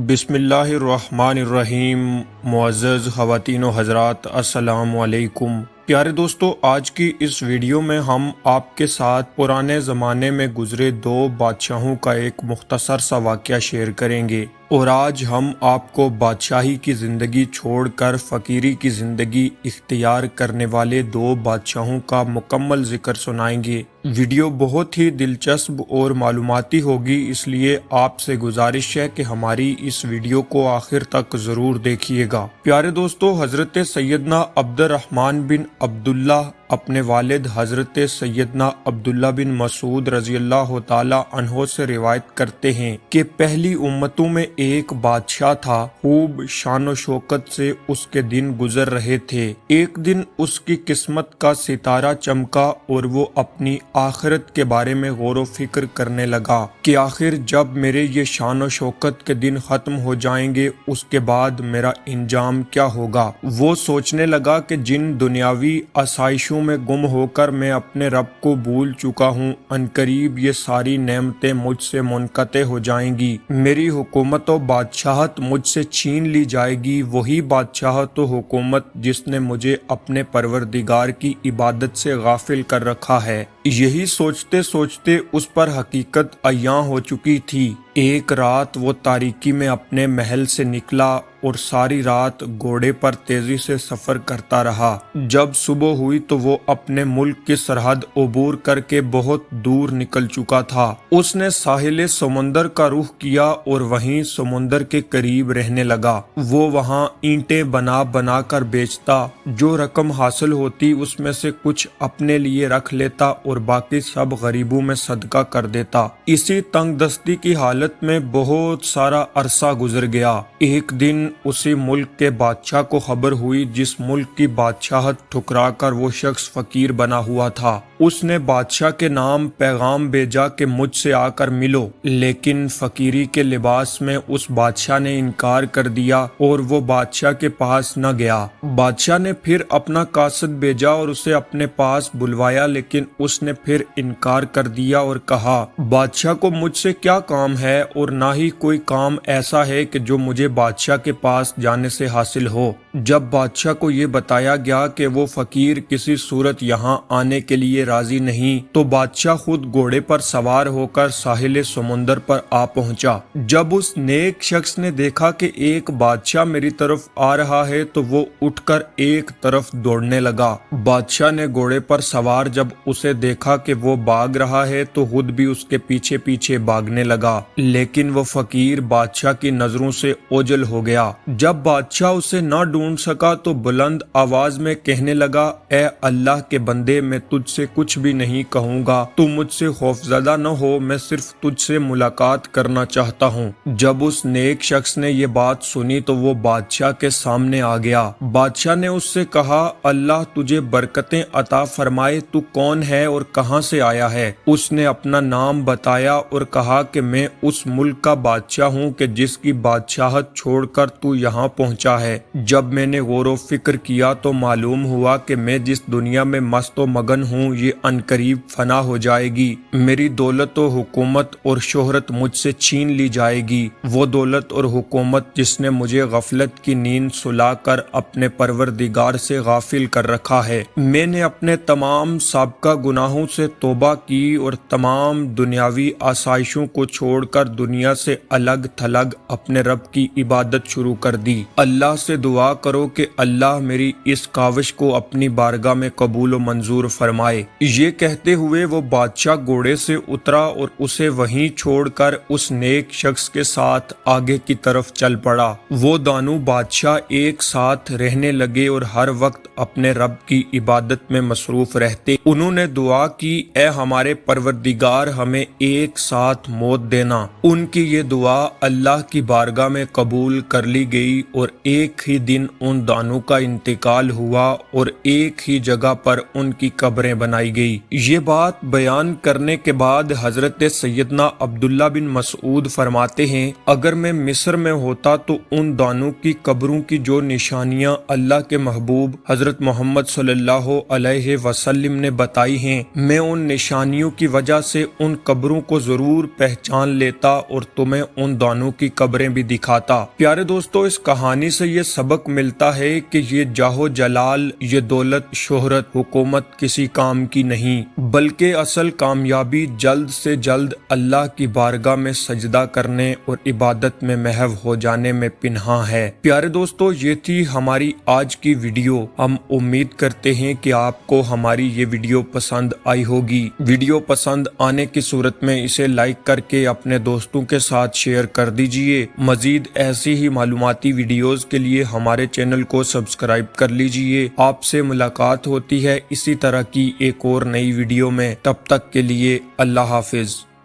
بسم اللہ الرحمن الرحیم۔ معزز خواتین و حضرات، السلام علیکم۔ پیارے دوستو، آج کی اس ویڈیو میں ہم آپ کے ساتھ پرانے زمانے میں گزرے دو بادشاہوں کا ایک مختصر سا واقعہ شیئر کریں گے، اور آج ہم آپ کو بادشاہی کی زندگی چھوڑ کر فقیری کی زندگی اختیار کرنے والے دو بادشاہوں کا مکمل ذکر سنائیں گے۔ ویڈیو بہت ہی دلچسپ اور معلوماتی ہوگی، اس لیے آپ سے گزارش ہے کہ ہماری اس ویڈیو کو آخر تک ضرور دیکھیے گا۔ پیارے دوستو، حضرت سیدنا عبد الرحمن بن عبداللہ اپنے والد حضرت سیدنا عبداللہ بن مسعود رضی اللہ تعالی عنہ سے روایت کرتے ہیں کہ پہلی امتوں میں ایک بادشاہ تھا، خوب شان و شوکت سے اس کے دن گزر رہے تھے۔ ایک دن اس کی قسمت کا ستارہ چمکا اور وہ اپنی آخرت کے بارے میں غور و فکر کرنے لگا کہ آخر جب میرے یہ شان و شوکت کے دن ختم ہو جائیں گے، اس کے بعد میرا انجام کیا ہوگا۔ وہ سوچنے لگا کہ جن دنیاوی آسائشوں میں گم ہو کر میں اپنے رب کو بھول چکا ہوں، عنقریب یہ ساری نعمتیں مجھ سے منقطع ہو جائیں گی، میری حکومت و بادشاہت مجھ سے چھین لی جائے گی، وہی بادشاہت و حکومت جس نے مجھے اپنے پروردگار کی عبادت سے غافل کر رکھا ہے۔ یہی سوچتے سوچتے اس پر حقیقت عیاں ہو چکی تھی۔ ایک رات وہ تاریکی میں اپنے محل سے نکلا اور ساری رات گھوڑے پر تیزی سے سفر کرتا رہا۔ جب صبح ہوئی تو وہ اپنے ملک کی سرحد عبور کر کے بہت دور نکل چکا تھا۔ اس نے ساحل سمندر کا رخ کیا اور وہیں سمندر کے قریب رہنے لگا۔ وہ وہاں اینٹیں بنا بنا کر بیچتا، جو رقم حاصل ہوتی اس میں سے کچھ اپنے لیے رکھ لیتا اور باقی سب غریبوں میں صدقہ کر دیتا۔ اسی تنگ دستی کی حالت میں بہت سارا عرصہ گزر گیا۔ ایک دن اسی ملک کے بادشاہ کو خبر ہوئی جس ملک کی بادشاہت ٹھکرا کر وہ شخص فقیر بنا ہوا تھا۔ اس نے بادشاہ کے نام پیغام بھیجا کہ مجھ سے آ کر ملو، لیکن فقیری کے لباس میں اس بادشاہ نے انکار کر دیا اور وہ بادشاہ کے پاس نہ گیا۔ بادشاہ نے پھر اپنا قاصد بھیجا اور اسے اپنے پاس بلوایا، لیکن اس نے پھر انکار کر دیا اور کہا، بادشاہ کو مجھ سے کیا کام ہے، اور نہ ہی کوئی کام ایسا ہے کہ جو مجھے بادشاہ کے پاس جانے سے حاصل ہو۔ جب بادشاہ کو یہ بتایا گیا کہ وہ فقیر کسی صورت یہاں آنے کے لیے راضی نہیں، تو بادشاہ خود گھوڑے پر سوار ہو کر ساحل سمندر پر آ پہنچا۔ جب اس نیک شخص نے دیکھا کہ ایک بادشاہ میری طرف آ رہا ہے تو وہ اٹھ کر ایک طرف دوڑنے لگا۔ بادشاہ نے گھوڑے پر سوار جب اسے دیکھا کہ وہ بھاگ رہا ہے تو خود بھی اس کے پیچھے پیچھے بھاگنے لگا، لیکن وہ فقیر بادشاہ کی نظروں سے اوجھل ہو گیا۔ جب بادشاہ اسے نہ ڈھونڈ سکا تو بلند آواز میں کہنے لگا، اے اللہ کے بندے، میں تجھ سے کچھ بھی نہیں کہوں گا، تو مجھ سے خوفزدہ نہ ہو، میں صرف تجھ سے ملاقات کرنا چاہتا ہوں۔ جب اس نیک شخص نے یہ بات سنی تو وہ بادشاہ کے سامنے آ گیا۔ بادشاہ نے اس سے کہا، اللہ تجھے برکتیں عطا فرمائے، تو کون ہے اور کہاں سے آیا ہے؟ اس نے اپنا نام بتایا اور کہا کہ میں اس ملک کا بادشاہ ہوں کہ جس کی بادشاہت چھوڑ کر تو یہاں پہنچا ہے۔ جب میں نے غور و فکر کیا تو معلوم ہوا کہ میں جس دنیا میں مست و مگن ہوں یہ عنقریب فنا ہو جائے گی، میری دولت و حکومت اور شہرت مجھ سے چھین لی جائے گی، وہ دولت اور حکومت جس نے مجھے غفلت کی نیند سلا کر اپنے پروردگار سے غافل کر رکھا ہے۔ میں نے اپنے تمام سابقہ گناہوں سے توبہ کی اور تمام دنیاوی آسائشوں کو چھوڑ کر دنیا سے الگ تھلگ اپنے رب کی عبادت شروع کر دی۔ اللہ سے دعا کرو کہ اللہ میری اس کاوش کو اپنی بارگاہ میں قبول و منظور فرمائے۔ یہ کہتے ہوئے وہ بادشاہ گھوڑے سے اترا اور اسے وہیں چھوڑ کر اس نیک شخص کے ساتھ آگے کی طرف چل پڑا۔ وہ دونوں بادشاہ ایک ساتھ رہنے لگے اور ہر وقت اپنے رب کی عبادت میں مصروف رہتے۔ انہوں نے دعا کی، اے ہمارے پروردگار، ہمیں ایک ساتھ موت دینا۔ ان کی یہ دعا اللہ کی بارگاہ میں قبول کر لی گئی اور ایک ہی دن ان دونوں کا انتقال ہوا اور ایک ہی جگہ پر ان کی قبریں بنائی بنائی گئی۔ یہ بات بیان کرنے کے بعد حضرت سیدنا عبداللہ بن مسعود فرماتے ہیں، اگر میں مصر میں ہوتا تو ان دانوں کی قبروں کی جو نشانیاں اللہ کے محبوب حضرت محمد صلی اللہ علیہ وسلم نے بتائی ہیں، میں ان نشانیوں کی وجہ سے ان قبروں کو ضرور پہچان لیتا اور تمہیں ان دانوں کی قبریں بھی دکھاتا۔ پیارے دوستو، اس کہانی سے یہ سبق ملتا ہے کہ یہ جاہ و جلال، یہ دولت، شہرت، حکومت کسی کام کی نہیں، بلکہ اصل کامیابی جلد سے جلد اللہ کی بارگاہ میں سجدہ کرنے اور عبادت میں محو ہو جانے میں پنہاں ہے۔ پیارے دوستو، یہ تھی ہماری آج کی ویڈیو۔ ہم امید کرتے ہیں کہ آپ کو ہماری یہ ویڈیو پسند آئی ہوگی۔ ویڈیو پسند آنے کی صورت میں اسے لائک کر کے اپنے دوستوں کے ساتھ شیئر کر دیجئے۔ مزید ایسی ہی معلوماتی ویڈیوز کے لیے ہمارے چینل کو سبسکرائب کر لیجئے۔ آپ سے ملاقات ہوتی ہے اسی طرح کی ایک اور نئی ویڈیو میں۔ تب تک کے لیے اللہ حافظ۔